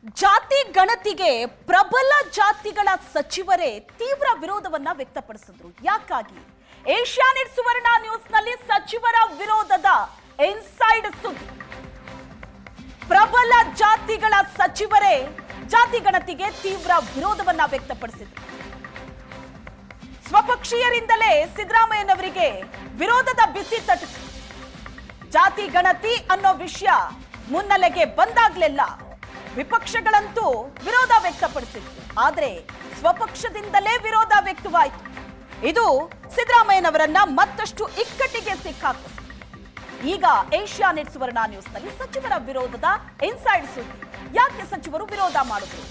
ಜಾತಿ ಗಣತಿಗೆ ಪ್ರಬಲ ಜಾತಿಗಳ ಸಚಿವರೇ ತೀವ್ರ ವಿರೋಧವನ್ನ ವ್ಯಕ್ತಪಡಿಸಿದ್ರು. ಯಾಕಾಗಿ? ಏಷ್ಯಾನೆಟ್ ಸುವರ್ಣ ನ್ಯೂಸ್ನಲ್ಲಿ ಸಚಿವರ ವಿರೋಧದ ಇನ್ಸೈಡ್ ಸುದ್ದಿ. ಪ್ರಬಲ ಜಾತಿಗಳ ಸಚಿವರೇ ಜಾತಿ ಗಣತಿಗೆ ತೀವ್ರ ವಿರೋಧವನ್ನ ವ್ಯಕ್ತಪಡಿಸಿದ್ರು. ಸ್ವಪಕ್ಷೀಯರಿಂದಲೇ ಸಿದ್ದರಾಮಯ್ಯನವರಿಗೆ ವಿರೋಧದ ಬಿಸಿ ತಟ್ಟಿತು. ಜಾತಿ ಗಣತಿ ಅನ್ನೋ ವಿಷಯ ಮುನ್ನೆಲೆಗೆ ಬಂದಾಗ್ಲೆಲ್ಲ ವಿಪಕ್ಷಗಳಂತೂ ವಿರೋಧ ವ್ಯಕ್ತಪಡಿಸಿದ್ರು. ಆದ್ರೆ ಸ್ವಪಕ್ಷದಿಂದಲೇ ವಿರೋಧ ವ್ಯಕ್ತವಾಯಿತು. ಇದು ಸಿದ್ದರಾಮಯ್ಯನವರನ್ನ ಮತ್ತಷ್ಟು ಇಕ್ಕಟ್ಟಿಗೆ ಸಿಕ್ಕಾಕಿತು. ಈಗ ಏಷ್ಯಾನೆಟ್ ಸುವರ್ಣ ನ್ಯೂಸ್ನಲ್ಲಿ ಸಚಿವರ ವಿರೋಧದ ಇನ್ಸೈಡ್ ಸುದ್ದಿ. ಯಾಕೆ ಸಚಿವರು ವಿರೋಧ ಮಾಡಿದ್ರು?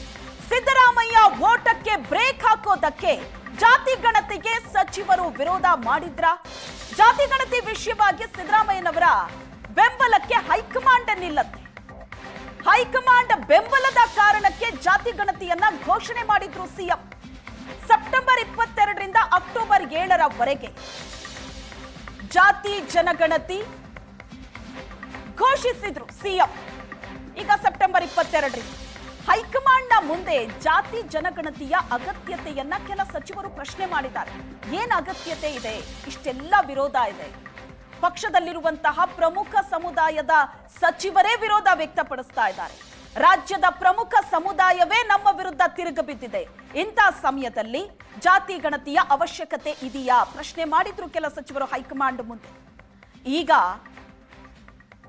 ಸಿದ್ದರಾಮಯ್ಯ ಓಟಕ್ಕೆ ಬ್ರೇಕ್ ಹಾಕೋದಕ್ಕೆ ಜಾತಿ ಗಣತಿಗೆ ಸಚಿವರು ವಿರೋಧ ಮಾಡಿದ್ರ? ಜಾತಿ ಗಣತಿ ವಿಷಯವಾಗಿ ಸಿದ್ದರಾಮಯ್ಯನವರ ಬೆಂಬಲಕ್ಕೆ ಹೈಕಮಾಂಡ್ ನಿಲ್ಲತ್ತೆ. ಹೈಕಮಾಂಡ್ ಬೆಂಬಲದ ಕಾರಣಕ್ಕೆ ಜಾತಿ ಗಣತಿಯನ್ನ ಘೋಷಣೆ ಮಾಡಿದ್ರು ಸಿಎಂ. ಸೆಪ್ಟೆಂಬರ್ 22ರಿಂದ ಅಕ್ಟೋಬರ್ 7ರವರೆಗೆ ಜಾತಿ ಜನಗಣತಿ ಘೋಷಿಸಿದ್ರು ಸಿಎಂ. ಈಗ ಸೆಪ್ಟೆಂಬರ್ 22ರಿಂದ ಹೈಕಮಾಂಡ್ನ ಮುಂದೆ ಜಾತಿ ಜನಗಣತಿಯ ಅಗತ್ಯತೆಯನ್ನ ಕೆಲ ಸಚಿವರು ಪ್ರಶ್ನೆ ಮಾಡಿದ್ದಾರೆ. ಏನ್ ಅಗತ್ಯತೆ ಇದೆ? ಇಷ್ಟೆಲ್ಲ ವಿರೋಧ ಇದೆ. ಪಕ್ಷದಲ್ಲಿರುವಂತಹ ಪ್ರಮುಖ ಸಮುದಾಯದ ಸಚಿವರೇ ವಿರೋಧ ವ್ಯಕ್ತಪಡಿಸ್ತಾ ಇದ್ದಾರೆ. ರಾಜ್ಯದ ಪ್ರಮುಖ ಸಮುದಾಯವೇ ನಮ್ಮ ವಿರುದ್ಧ ತಿರುಗಿ ಬಿದ್ದಿದೆ. ಇಂಥ ಸಮಯದಲ್ಲಿ ಜಾತಿ ಗಣತಿಯ ಅವಶ್ಯಕತೆ ಇದೆಯಾ? ಪ್ರಶ್ನೆ ಮಾಡಿದ್ರು ಕೆಲ ಸಚಿವರು ಹೈಕಮಾಂಡ್ ಮುಂದೆ. ಈಗ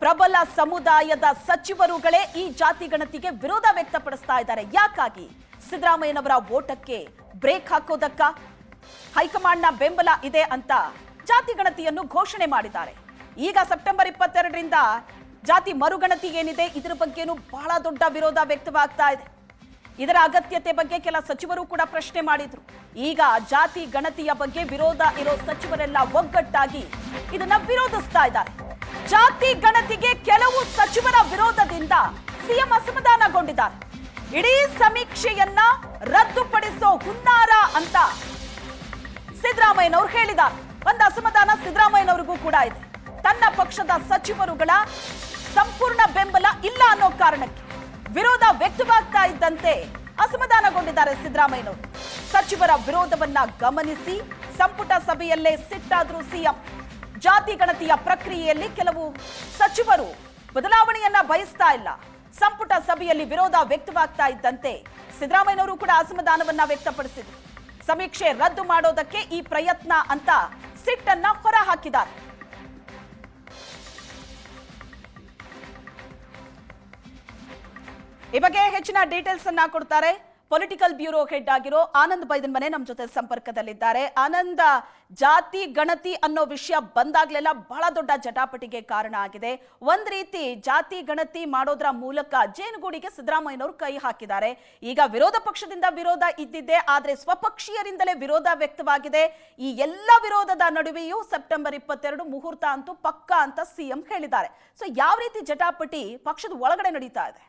ಪ್ರಬಲ ಸಮುದಾಯದ ಸಚಿವರುಗಳೇ ಈ ಜಾತಿ ಗಣತಿಗೆ ವಿರೋಧ ವ್ಯಕ್ತಪಡಿಸ್ತಾ ಇದ್ದಾರೆ. ಯಾಕಾಗಿ? ಸಿದ್ದರಾಮಯ್ಯನವರ ಓಟಕ್ಕೆ ಬ್ರೇಕ್ ಹಾಕೋದಕ್ಕ? ಹೈಕಮಾಂಡ್ನ ಬೆಂಬಲ ಇದೆ ಅಂತ ಜಾತಿ ಗಣತಿಯನ್ನು ಘೋಷಣೆ ಮಾಡಿದ್ದಾರೆ. ಈಗ ಸೆಪ್ಟೆಂಬರ್ 22ರಿಂದ ಜಾತಿ ಮರುಗಣತಿ ಏನಿದೆ ಇದರ ಬಗ್ಗೆನೂ ಬಹಳ ದೊಡ್ಡ ವಿರೋಧ ವ್ಯಕ್ತವಾಗ್ತಾ ಇದೆ. ಇದರ ಅಗತ್ಯತೆ ಬಗ್ಗೆ ಕೆಲ ಸಚಿವರು ಕೂಡ ಪ್ರಶ್ನೆ ಮಾಡಿದ್ರು. ಈಗ ಜಾತಿ ಗಣತಿಯ ಬಗ್ಗೆ ವಿರೋಧ ಇರೋ ಸಚಿವರೆಲ್ಲ ಒಗ್ಗಟ್ಟಾಗಿ ಇದನ್ನ ವಿರೋಧಿಸ್ತಾ ಇದ್ದಾರೆ. ಜಾತಿ ಗಣತಿಗೆ ಕೆಲವು ಸಚಿವರ ವಿರೋಧದಿಂದ ಸಿಎಂ ಅಸಮಾಧಾನಗೊಂಡಿದ್ದಾರೆ. ಇಡೀ ಸಮೀಕ್ಷೆಯನ್ನ ರದ್ದುಪಡಿಸೋ ಹುನ್ನಾರ ಅಂತ ಸಿದ್ದರಾಮಯ್ಯನವರು ಹೇಳಿದ್ದಾರೆ. ಒಂದು ಅಸಮಾಧಾನ ಸಿದ್ದರಾಮಯ್ಯನವರಿಗೂ ಕೂಡ ಇದೆ. ತನ್ನ ಪಕ್ಷದ ಸಚಿವರುಗಳ ಸಂಪೂರ್ಣ ಬೆಂಬಲ ಇಲ್ಲ ಅನ್ನೋ ಕಾರಣಕ್ಕೆ ವಿರೋಧ ವ್ಯಕ್ತವಾಗ್ತಾ ಇದ್ದಂತೆ ಅಸಮಾಧಾನಗೊಂಡಿದ್ದಾರೆ ಸಿದ್ದರಾಮಯ್ಯನವರು. ಸಚಿವರ ವಿರೋಧವನ್ನ ಗಮನಿಸಿ ಸಂಪುಟ ಸಭೆಯಲ್ಲೇ ಸಿಟ್ಟಾದ್ರು ಸಿಎಂ. ಜಾತಿ ಗಣತಿಯ ಪ್ರಕ್ರಿಯೆಯಲ್ಲಿ ಕೆಲವು ಸಚಿವರು ಬದಲಾವಣೆಯನ್ನ ಬಯಸ್ತಾ ಇಲ್ಲ. ಸಂಪುಟ ಸಭೆಯಲ್ಲಿ ವಿರೋಧ ವ್ಯಕ್ತವಾಗ್ತಾ ಇದ್ದಂತೆ ಸಿದ್ದರಾಮಯ್ಯನವರು ಕೂಡ ಅಸಮಾಧಾನವನ್ನ ವ್ಯಕ್ತಪಡಿಸಿದ್ರು. ಸಮೀಕ್ಷೆ ರದ್ದು ಮಾಡೋದಕ್ಕೆ ಈ ಪ್ರಯತ್ನ ಅಂತ ಸಿಟ್ಟನ್ನ ಹೊರ ಹಾಕಿದ್ದಾರೆ. ಈ ಬಗ್ಗೆ ಹೆಚ್ಚಿನ ಡೀಟೇಲ್ಸ್ ಅನ್ನ ಕೊಡ್ತಾರೆ ಪೊಲಿಟಿಕಲ್ ಬ್ಯೂರೋ ಹೆಡ್ ಆಗಿರೋ ಆನಂದ್ ಬೈದನ್ ಮನೆ ನಮ್ಮ ಜೊತೆ ಸಂಪರ್ಕದಲ್ಲಿದ್ದಾರೆ. ಆನಂದ್, ಜಾತಿ ಗಣತಿ ಅನ್ನೋ ವಿಷಯ ಬಂದಾಗ್ಲೆಲ್ಲ ಬಹಳ ದೊಡ್ಡ ಜಟಾಪಟಿಗೆ ಕಾರಣ ಆಗಿದೆ. ಒಂದ್ ರೀತಿ ಜಾತಿ ಗಣತಿ ಮಾಡೋದ್ರ ಮೂಲಕ ಜೇನುಗೂಡಿಗೆ ಸಿದ್ದರಾಮಯ್ಯನವರು ಕೈ ಹಾಕಿದ್ದಾರೆ. ಈಗ ವಿರೋಧ ಪಕ್ಷದಿಂದ ವಿರೋಧ ಇದ್ದಿದ್ದೆ, ಆದ್ರೆ ಸ್ವಪಕ್ಷೀಯರಿಂದಲೇ ವಿರೋಧ ವ್ಯಕ್ತವಾಗಿದೆ. ಈ ಎಲ್ಲ ವಿರೋಧದ ನಡುವೆಯೂ ಸೆಪ್ಟೆಂಬರ್ 22 ಮುಹೂರ್ತ ಅಂತೂ ಪಕ್ಕಾ ಅಂತ ಸಿಎಂ ಹೇಳಿದ್ದಾರೆ. ಸೊ ಯಾವ ರೀತಿ ಜಟಾಪಟಿ ಪಕ್ಷದ ಒಳಗಡೆ ನಡೀತಾ ಇದೆ?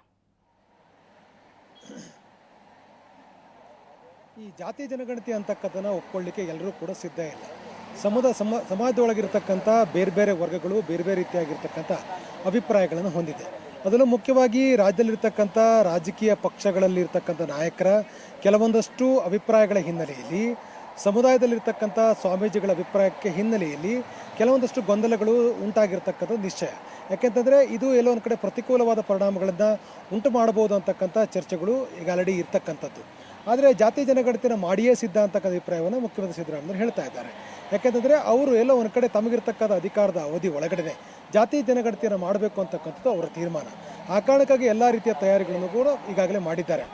ಈ ಜಾತಿ ಜನಗಣತಿ ಅಂತಕ್ಕಂಥನ್ನ ಒಪ್ಕೊಳ್ಳಿಕ್ಕೆ ಎಲ್ಲರೂ ಕೂಡ ಸಿದ್ಧ ಇಲ್ಲ. ಸಮಾಜದೊಳಗಿರ್ತಕ್ಕಂಥ ಬೇರೆ ಬೇರೆ ವರ್ಗಗಳು ಬೇರೆ ಬೇರೆ ರೀತಿಯಾಗಿರ್ತಕ್ಕಂಥ ಅಭಿಪ್ರಾಯಗಳನ್ನು ಹೊಂದಿದೆ. ಅದರಲ್ಲೂ ಮುಖ್ಯವಾಗಿ ರಾಜ್ಯದಲ್ಲಿರ್ತಕ್ಕಂಥ ರಾಜಕೀಯ ಪಕ್ಷಗಳಲ್ಲಿರ್ತಕ್ಕಂಥ ನಾಯಕರ ಕೆಲವೊಂದಷ್ಟು ಅಭಿಪ್ರಾಯಗಳ ಹಿನ್ನೆಲೆಯಲ್ಲಿ, ಸಮುದಾಯದಲ್ಲಿರ್ತಕ್ಕಂಥ ಸ್ವಾಮೀಜಿಗಳ ಅಭಿಪ್ರಾಯಕ್ಕೆ ಹಿನ್ನೆಲೆಯಲ್ಲಿ ಕೆಲವೊಂದಷ್ಟು ಗೊಂದಲಗಳು ಉಂಟಾಗಿರ್ತಕ್ಕಂಥ ನಿಶ್ಚಯ. ಯಾಕೆಂತಂದರೆ ಇದು ಎಲ್ಲೋ ಒಂದು ಕಡೆ ಪ್ರತಿಕೂಲವಾದ ಪರಿಣಾಮಗಳನ್ನು ಉಂಟು ಮಾಡಬಹುದು ಅಂತಕ್ಕಂಥ ಚರ್ಚೆಗಳು ಈಗ ಆಲ್ರೆಡಿ ಇರ್ತಕ್ಕಂಥದ್ದು. ಆದರೆ ಜಾತಿ ಜನಗಣತಿಯನ್ನು ಮಾಡಿಯೇ ಸಿದ್ಧ ಅಂತಕ್ಕಂಥ ಅಭಿಪ್ರಾಯವನ್ನು ಮುಖ್ಯಮಂತ್ರಿ ಸಿದ್ದರಾಮಯ್ಯ ಹೇಳ್ತಾ ಇದ್ದಾರೆ. ಯಾಕೆಂತಂದರೆ ಅವರು ಎಲ್ಲೋ ಒಂದು ಕಡೆ ತಮಗಿರ್ತಕ್ಕಂಥ ಅಧಿಕಾರದ ಅವಧಿ ಒಳಗಡೆ ಜಾತಿ ಜನಗಣತಿಯನ್ನು ಮಾಡಬೇಕು ಅಂತಕ್ಕಂಥದ್ದು ಅವರ ತೀರ್ಮಾನ. ಆ ಕಾರಣಕ್ಕಾಗಿ ಎಲ್ಲ ರೀತಿಯ ತಯಾರಿಗಳನ್ನು ಕೂಡ ಈಗಾಗಲೇ ಮಾಡಿದ್ದಾರೆ.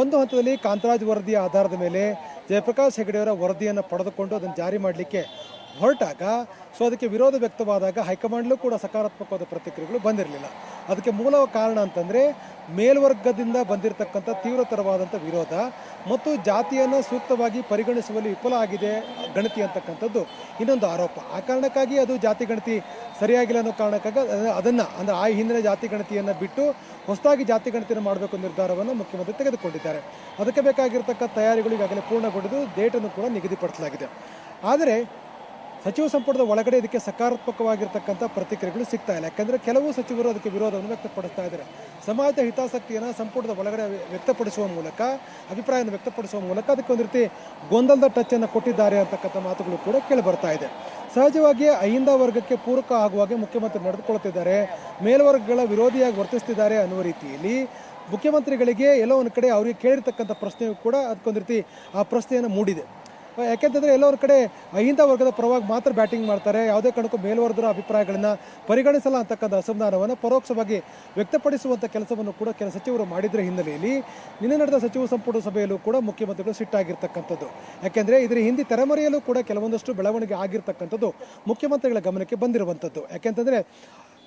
ಒಂದು ಹಂತದಲ್ಲಿ ಕಾಂತರಾಜ್ ವರದಿಯ ಆಧಾರದ ಮೇಲೆ ಜಯಪ್ರಕಾಶ್ ಹೆಗಡೆಯವರ ವರದಿಯನ್ನು ಪಡೆದುಕೊಂಡು ಅದನ್ನು ಜಾರಿ ಮಾಡಲಿಕ್ಕೆ ಹೊರಟಾಗ ಅದಕ್ಕೆ ವಿರೋಧ ವ್ಯಕ್ತವಾದಾಗ ಹೈಕಮಾಂಡ್ಲೂ ಕೂಡ ಸಕಾರಾತ್ಮಕವಾದ ಪ್ರತಿಕ್ರಿಯೆಗಳು ಬಂದಿರಲಿಲ್ಲ. ಅದಕ್ಕೆ ಮೂಲ ಕಾರಣ ಅಂತಂದರೆ ಮೇಲ್ವರ್ಗದಿಂದ ಬಂದಿರತಕ್ಕಂಥ ತೀವ್ರತರವಾದಂಥ ವಿರೋಧ ಮತ್ತು ಜಾತಿಯನ್ನು ಸೂಕ್ತವಾಗಿ ಪರಿಗಣಿಸುವಲ್ಲಿ ವಿಫಲ ಆಗಿದೆ ಗಣತಿ ಅಂತಕ್ಕಂಥದ್ದು ಇನ್ನೊಂದು ಆರೋಪ. ಆ ಕಾರಣಕ್ಕಾಗಿ ಅದು ಜಾತಿ ಗಣತಿ ಸರಿಯಾಗಿಲ್ಲ ಅನ್ನೋ ಕಾರಣಕ್ಕಾಗಿ ಅದನ್ನು ಅಂದರೆ ಆ ಹಿಂದಿನ ಜಾತಿ ಗಣತಿಯನ್ನು ಬಿಟ್ಟು ಹೊಸದಾಗಿ ಜಾತಿ ಗಣತಿಯನ್ನು ಮಾಡಬೇಕು ನಿರ್ಧಾರವನ್ನು ಮುಖ್ಯಮಂತ್ರಿ ತೆಗೆದುಕೊಂಡಿದ್ದಾರೆ. ಅದಕ್ಕೆ ಬೇಕಾಗಿರ್ತಕ್ಕ ತಯಾರಿಗಳು ಈಗಾಗಲೇ ಪೂರ್ಣಗೊಂಡಿದ್ದು ಡೇಟನ್ನು ಕೂಡ ನಿಗದಿಪಡಿಸಲಾಗಿದೆ. ಆದರೆ ಸಚಿವ ಸಂಪುಟದ ಒಳಗಡೆ ಇದಕ್ಕೆ ಸಕಾರಾತ್ಮಕವಾಗಿರ್ತಕ್ಕಂಥ ಪ್ರತಿಕ್ರಿಯೆಗಳು ಸಿಗ್ತಾ ಇಲ್ಲ. ಯಾಕಂದರೆ ಕೆಲವು ಸಚಿವರು ಅದಕ್ಕೆ ವಿರೋಧವನ್ನು ವ್ಯಕ್ತಪಡಿಸ್ತಾ ಇದ್ದಾರೆ. ಸಮಾಜದ ಹಿತಾಸಕ್ತಿಯನ್ನು ಸಂಪುಟದ ಒಳಗಡೆ ವ್ಯಕ್ತಪಡಿಸುವ ಮೂಲಕ, ಅಭಿಪ್ರಾಯವನ್ನು ವ್ಯಕ್ತಪಡಿಸುವ ಮೂಲಕ ಅದಕ್ಕೆ ಒಂದು ರೀತಿ ಗೊಂದಲದ ಟಚ್ಚನ್ನು ಕೊಟ್ಟಿದ್ದಾರೆ ಅಂತಕ್ಕಂಥ ಮಾತುಗಳು ಕೂಡ ಕೇಳಿ ಬರ್ತಾ ಇದೆ. ಸಹಜವಾಗಿ ಅಹಿಂದ ವರ್ಗಕ್ಕೆ ಪೂರಕ ಆಗುವಾಗೆ ಮುಖ್ಯಮಂತ್ರಿ ನಡೆದುಕೊಳ್ತಿದ್ದಾರೆ, ಮೇಲ್ವರ್ಗಗಳ ವಿರೋಧಿಯಾಗಿ ವರ್ತಿಸ್ತಿದ್ದಾರೆ ಅನ್ನುವ ರೀತಿಯಲ್ಲಿ ಮುಖ್ಯಮಂತ್ರಿಗಳಿಗೆ ಎಲ್ಲೋ ಒಂದು ಕಡೆ ಅವರಿಗೆ ಕೇಳಿರ್ತಕ್ಕಂಥ ಪ್ರಶ್ನೆಯು ಕೂಡ ಅದಕ್ಕೊಂದು ರೀತಿ ಆ ಪ್ರಶ್ನೆಯನ್ನು ಮೂಡಿದೆ. ಯಾಕೆಂತಂದರೆ ಎಲ್ಲೋ ಒಂದು ಕಡೆ ಅಹಿಂದ ವರ್ಗದ ಪರವಾಗಿ ಮಾತ್ರ ಬ್ಯಾಟಿಂಗ್ ಮಾಡ್ತಾರೆ, ಯಾವುದೇ ಕಾರಣಕ್ಕೂ ಮೇಲ್ವರ್ಗದ ಅಭಿಪ್ರಾಯಗಳನ್ನು ಪರಿಗಣಿಸಲ್ಲ ಅಂತಕ್ಕಂಥ ಅಸಮಾಧಾನವನ್ನು ಪರೋಕ್ಷವಾಗಿ ವ್ಯಕ್ತಪಡಿಸುವಂಥ ಕೆಲಸವನ್ನು ಕೂಡ ಕೆಲ ಸಚಿವರು ಮಾಡಿದ್ರ ಹಿನ್ನೆಲೆಯಲ್ಲಿ ನಿನ್ನೆ ನಡೆದ ಸಚಿವ ಸಂಪುಟ ಸಭೆಯಲ್ಲೂ ಕೂಡ ಮುಖ್ಯಮಂತ್ರಿಗಳು ಸಿಟ್ಟಾಗಿರ್ತಕ್ಕಂಥದ್ದು. ಯಾಕೆಂದರೆ ಇದರ ಹಿಂದೆ ತೆರೆಮರೆಯಲ್ಲೂ ಕೂಡ ಕೆಲವೊಂದಷ್ಟು ಬೆಳವಣಿಗೆ ಆಗಿರ್ತಕ್ಕಂಥದ್ದು ಮುಖ್ಯಮಂತ್ರಿಗಳ ಗಮನಕ್ಕೆ ಬಂದಿರುವಂಥದ್ದು. ಯಾಕೆಂತಂದರೆ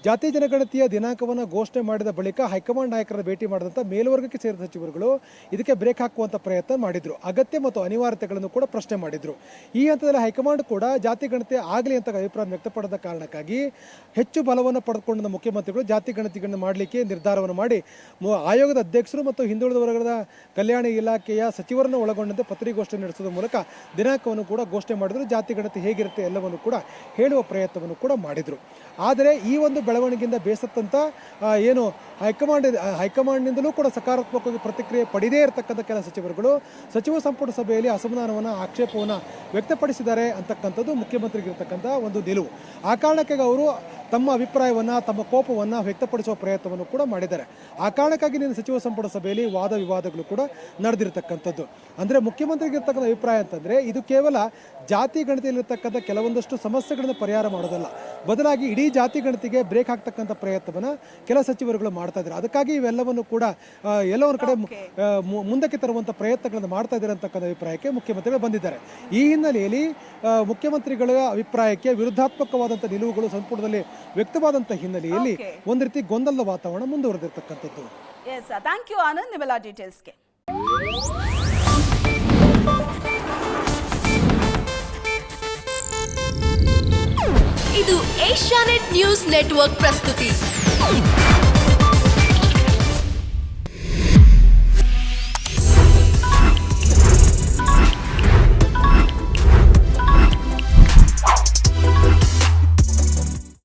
ಜಾತಿ ಜನಗಣತಿಯ ದಿನಾಂಕವನ್ನು ಘೋಷಣೆ ಮಾಡಿದ ಬಳಿಕ ಹೈಕಮಾಂಡ್ ನಾಯಕರ ಭೇಟಿ ಮಾಡಿದಂಥ ಮೇಲ್ವರ್ಗಕ್ಕೆ ಸೇರಿದ ಸಚಿವರುಗಳು ಇದಕ್ಕೆ ಬ್ರೇಕ್ ಹಾಕುವಂಥ ಪ್ರಯತ್ನ ಮಾಡಿದರು, ಅಗತ್ಯ ಮತ್ತು ಅನಿವಾರ್ಯತೆಗಳನ್ನು ಕೂಡ ಪ್ರಶ್ನೆ ಮಾಡಿದರು. ಈ ಹಂತದಲ್ಲಿ ಹೈಕಮಾಂಡ್ ಕೂಡ ಜಾತಿ ಗಣತಿ ಆಗಲಿ ಅಂತ ಅಭಿಪ್ರಾಯ ವ್ಯಕ್ತಪಡಿದ ಕಾರಣಕ್ಕಾಗಿ ಹೆಚ್ಚು ಬಲವನ್ನು ಪಡೆದುಕೊಂಡ ಮುಖ್ಯಮಂತ್ರಿಗಳು ಜಾತಿ ಗಣತಿಗಳನ್ನು ಮಾಡಲಿಕ್ಕೆ ನಿರ್ಧಾರವನ್ನು ಮಾಡಿ ಆಯೋಗದ ಅಧ್ಯಕ್ಷರು ಮತ್ತು ಹಿಂದುಳಿದ ವರ್ಗದ ಕಲ್ಯಾಣ ಇಲಾಖೆಯ ಸಚಿವರನ್ನು ಒಳಗೊಂಡಂತೆ ಪತ್ರಿಕಾಗೋಷ್ಠಿ ನಡೆಸುವ ಮೂಲಕ ದಿನಾಂಕವನ್ನು ಕೂಡ ಘೋಷಣೆ ಮಾಡಿದರು. ಜಾತಿ ಗಣತಿ ಹೇಗಿರುತ್ತೆ ಎಲ್ಲವನ್ನು ಕೂಡ ಹೇಳುವ ಪ್ರಯತ್ನವನ್ನು ಕೂಡ ಮಾಡಿದರು. ಆದರೆ ಈ ಒಂದು ಬೆಳವಣಿಗೆಯಿಂದ ಬೇಸತ್ತಂತ ಏನು ಹೈಕಮಾಂಡ್ನಿಂದಲೂ ಕೂಡ ಸಕಾರಾತ್ಮಕವಾಗಿ ಪ್ರತಿಕ್ರಿಯೆ ಪಡೆದೇ ಇರತಕ್ಕಂಥ ಕೆಲ ಸಚಿವರುಗಳು ಸಚಿವ ಸಂಪುಟ ಸಭೆಯಲ್ಲಿ ಅಸಮಾಧಾನವನ್ನು, ಆಕ್ಷೇಪವನ್ನು ವ್ಯಕ್ತಪಡಿಸಿದ್ದಾರೆ ಅಂತಕ್ಕಂಥದ್ದು ಮುಖ್ಯಮಂತ್ರಿಗಿರ್ತಕ್ಕಂಥ ಒಂದು ನಿಲುವು. ಆ ಕಾರಣಕ್ಕಾಗಿ ಅವರು ತಮ್ಮ ಅಭಿಪ್ರಾಯವನ್ನು, ತಮ್ಮ ಕೋಪವನ್ನು ವ್ಯಕ್ತಪಡಿಸುವ ಪ್ರಯತ್ನವನ್ನು ಕೂಡ ಮಾಡಿದ್ದಾರೆ. ಆ ಕಾರಣಕ್ಕಾಗಿ ನಿನ್ನ ಸಚಿವ ಸಂಪುಟ ಸಭೆಯಲ್ಲಿ ವಾದ ವಿವಾದಗಳು ಕೂಡ ನಡೆದಿರ್ತಕ್ಕಂಥದ್ದು. ಅಂದರೆ ಮುಖ್ಯಮಂತ್ರಿಗಿರ್ತಕ್ಕಂಥ ಅಭಿಪ್ರಾಯ ಅಂತಂದರೆ ಇದು ಕೇವಲ ಜಾತಿ ಗಣತಿಯಲ್ಲಿರ್ತಕ್ಕಂಥ ಕೆಲವೊಂದಷ್ಟು ಸಮಸ್ಯೆಗಳನ್ನು ಪರಿಹಾರ ಮಾಡೋದಲ್ಲ, ಬದಲಾಗಿ ಇಡೀ ಜಾತಿ ಗಣತಿಗೆ ಬ್ರೇಕ್ ಹಾಕ್ತಕ್ಕಂಥ ಪ್ರಯತ್ನವನ್ನು ಕೆಲ ಸಚಿವರುಗಳು ಮಾಡ್ತಾ ಇದ್ದಾರೆ. ಅದಕ್ಕಾಗಿ ಇವೆಲ್ಲವನ್ನು ಕೂಡ ಎಲ್ಲೋ ಒಂದು ಕಡೆ ಮುಂದಕ್ಕೆ ತರುವಂಥ ಪ್ರಯತ್ನಗಳನ್ನು ಮಾಡ್ತಾ ಇದ್ದಾರೆ ಅಂತಕ್ಕಂಥ ಅಭಿಪ್ರಾಯಕ್ಕೆ ಮುಖ್ಯಮಂತ್ರಿಗಳು ಬಂದಿದ್ದಾರೆ. ಈ ಹಿನ್ನೆಲೆಯಲ್ಲಿ ಮುಖ್ಯಮಂತ್ರಿಗಳ ಅಭಿಪ್ರಾಯಕ್ಕೆ ವಿರುದ್ಧಾತ್ಮಕವಾದಂಥ ನಿಲುವುಗಳು ಸಂಪುಟದಲ್ಲಿ ವ್ಯಕ್ತವಾದಂಥ ಹಿನ್ನೆಲೆಯಲ್ಲಿ ಒಂದು ರೀತಿ ಗೊಂದಲದ ವಾತಾವರಣ ಮುಂದುವರೆದಿರ್ತಕ್ಕಂಥದ್ದು. ಥ್ಯಾಂಕ್ ಯು ಆನಂದ್, ನಿಮ್ಮೆಲ್ಲ ಡೀಟೇಲ್ಸ್ಗೆ. ಇದು ಏಷ್ಯಾನೆಟ್ ನ್ಯೂಸ್ ನೆಟ್ವರ್ಕ್ ಪ್ರಸ್ತುತಿ.